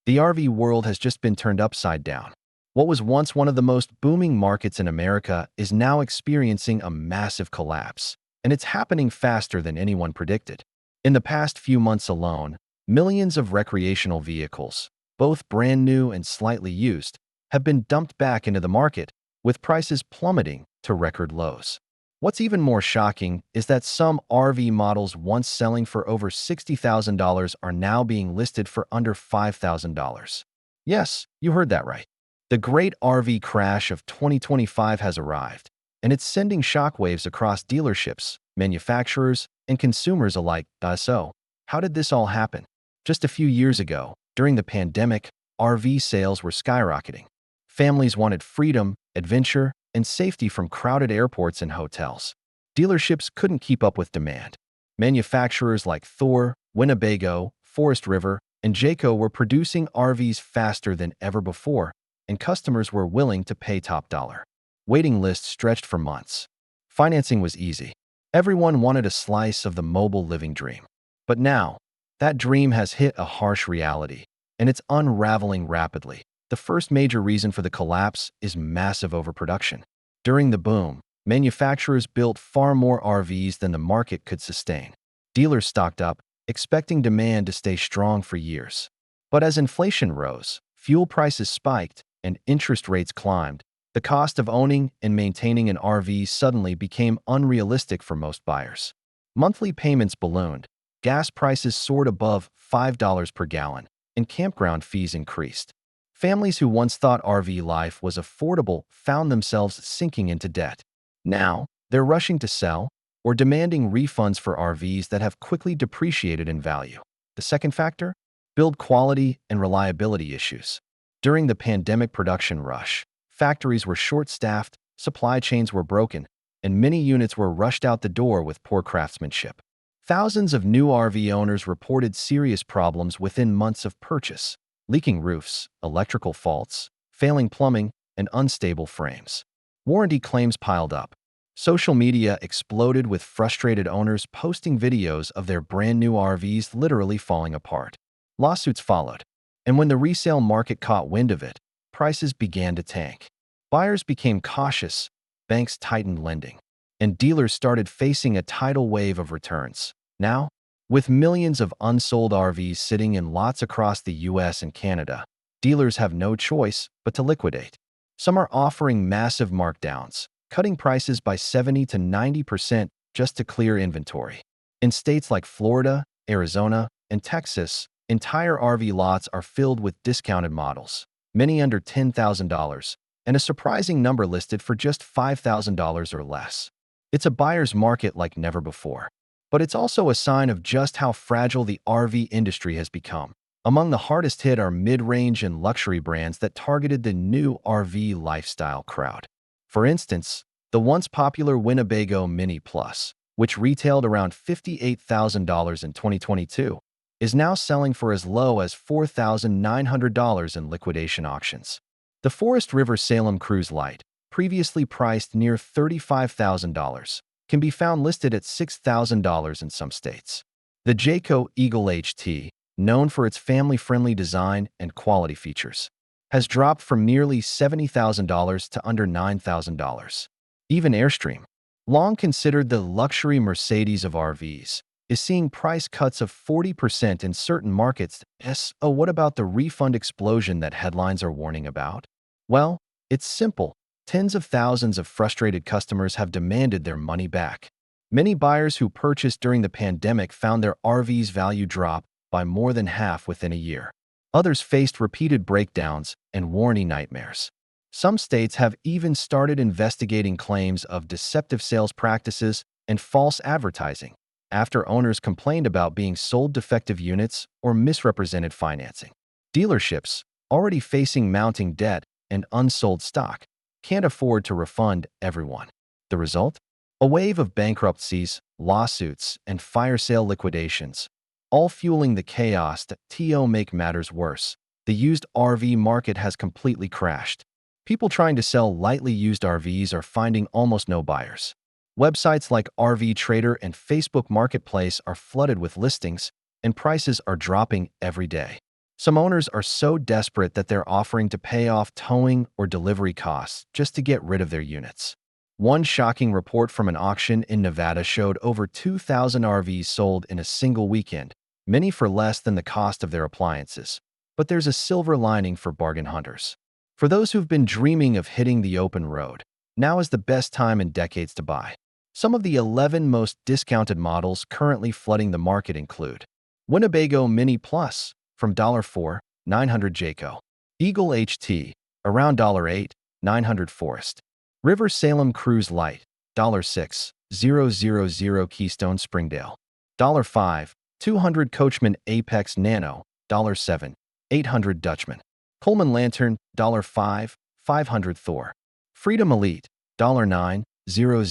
The RV world has just been turned upside down. What was once one of the most booming markets in America is now experiencing a massive collapse, and it's happening faster than anyone predicted. In the past few months alone, millions of recreational vehicles, both brand new and slightly used, have been dumped back into the market, with prices plummeting to record lows. What's even more shocking is that some RV models once selling for over $60,000 are now being listed for under $5,000. Yes, you heard that right. The great RV crash of 2025 has arrived, and it's sending shockwaves across dealerships, manufacturers, and consumers alike. So, how did this all happen? Just a few years ago, during the pandemic, RV sales were skyrocketing. Families wanted freedom, adventure, and safety from crowded airports and hotels. Dealerships couldn't keep up with demand. Manufacturers like Thor, Winnebago, Forest River, and Jayco were producing RVs faster than ever before, and customers were willing to pay top dollar. Waiting lists stretched for months. Financing was easy. Everyone wanted a slice of the mobile living dream. But now, that dream has hit a harsh reality, and it's unraveling rapidly. The first major reason for the collapse is massive overproduction. During the boom, manufacturers built far more RVs than the market could sustain. Dealers stocked up, expecting demand to stay strong for years. But as inflation rose, fuel prices spiked, and interest rates climbed, the cost of owning and maintaining an RV suddenly became unrealistic for most buyers. Monthly payments ballooned, gas prices soared above $5 per gallon, and campground fees increased. Families who once thought RV life was affordable found themselves sinking into debt. Now, they're rushing to sell or demanding refunds for RVs that have quickly depreciated in value. The second factor? Build quality and reliability issues. During the pandemic production rush, factories were short-staffed, supply chains were broken, and many units were rushed out the door with poor craftsmanship. Thousands of new RV owners reported serious problems within months of purchase. Leaking roofs, electrical faults, failing plumbing, and unstable frames. Warranty claims piled up. Social media exploded with frustrated owners posting videos of their brand new RVs literally falling apart. Lawsuits followed, and when the resale market caught wind of it, prices began to tank. Buyers became cautious, banks tightened lending, and dealers started facing a tidal wave of returns. Now, with millions of unsold RVs sitting in lots across the US and Canada, dealers have no choice but to liquidate. Some are offering massive markdowns, cutting prices by 70 to 90% just to clear inventory. In states like Florida, Arizona, and Texas, entire RV lots are filled with discounted models, many under $10,000, and a surprising number listed for just $5,000 or less. It's a buyer's market like never before. But it's also a sign of just how fragile the RV industry has become. Among the hardest hit are mid-range and luxury brands that targeted the new RV lifestyle crowd. For instance, the once popular Winnebago Mini Plus, which retailed around $58,000 in 2022, is now selling for as low as $4,900 in liquidation auctions. The Forest River Salem Cruise Light, previously priced near $35,000, can be found listed at $6,000 in some states. The Jayco Eagle HT, known for its family-friendly design and quality features, has dropped from nearly $70,000 to under $9,000. Even Airstream, long considered the luxury Mercedes of RVs, is seeing price cuts of 40% in certain markets. So what about the refund explosion that headlines are warning about? Well, it's simple. Tens of thousands of frustrated customers have demanded their money back. Many buyers who purchased during the pandemic found their RV's value drop by more than half within a year. Others faced repeated breakdowns and warranty nightmares. Some states have even started investigating claims of deceptive sales practices and false advertising after owners complained about being sold defective units or misrepresented financing. Dealerships, already facing mounting debt and unsold stock, can't afford to refund everyone. The result? A wave of bankruptcies, lawsuits, and fire sale liquidations, all fueling the chaos that to make matters worse. The used RV market has completely crashed. People trying to sell lightly used RVs are finding almost no buyers. Websites like RV Trader and Facebook Marketplace are flooded with listings, and prices are dropping every day. Some owners are so desperate that they're offering to pay off towing or delivery costs just to get rid of their units. One shocking report from an auction in Nevada showed over 2,000 RVs sold in a single weekend, many for less than the cost of their appliances. But there's a silver lining for bargain hunters. For those who've been dreaming of hitting the open road, now is the best time in decades to buy. Some of the 11 most discounted models currently flooding the market include Winnebago Mini Plus from $4, 900 Jayco, Eagle HT around $8, 900 Forest, River Salem Cruise Light $6, 000 Keystone Springdale, $5, 200 Coachman Apex Nano $7, 800 Dutchman, Coleman Lantern $5, 500 Thor, Freedom Elite $9, 000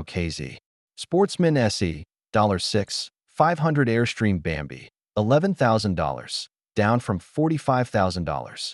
KZ, Sportsman SE $6, 500 Airstream Bambi $11,000, down from $45,000.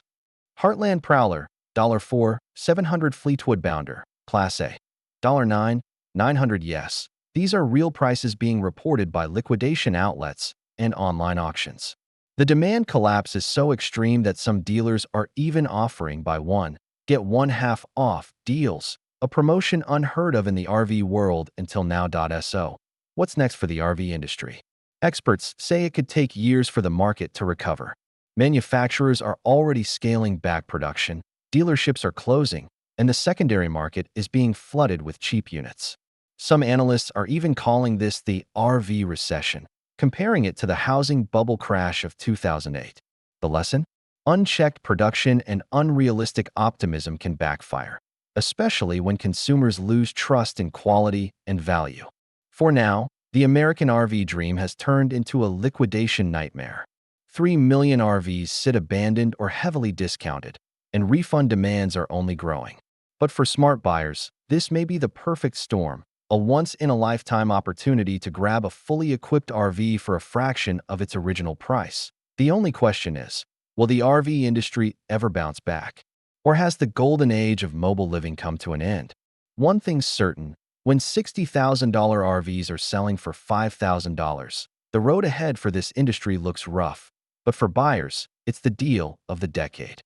Heartland Prowler $4, 700 Fleetwood Bounder Class A $9, 900. Yes, these are real prices being reported by liquidation outlets and online auctions. The demand collapse is so extreme that some dealers are even offering buy one, get one half off deals, a promotion unheard of in the RV world until now. So, what's next for the RV industry? Experts say it could take years for the market to recover. Manufacturers are already scaling back production, dealerships are closing, and the secondary market is being flooded with cheap units. Some analysts are even calling this the RV recession, comparing it to the housing bubble crash of 2008. The lesson? Unchecked production and unrealistic optimism can backfire, especially when consumers lose trust in quality and value. For now, the American RV dream has turned into a liquidation nightmare. 3 million RVs sit abandoned or heavily discounted, and refund demands are only growing. But for smart buyers, this may be the perfect storm, a once-in-a-lifetime opportunity to grab a fully equipped RV for a fraction of its original price. The only question is, will the RV industry ever bounce back? Or has the golden age of mobile living come to an end? One thing's certain, when $60,000 RVs are selling for $5,000, the road ahead for this industry looks rough. But for buyers, it's the deal of the decade.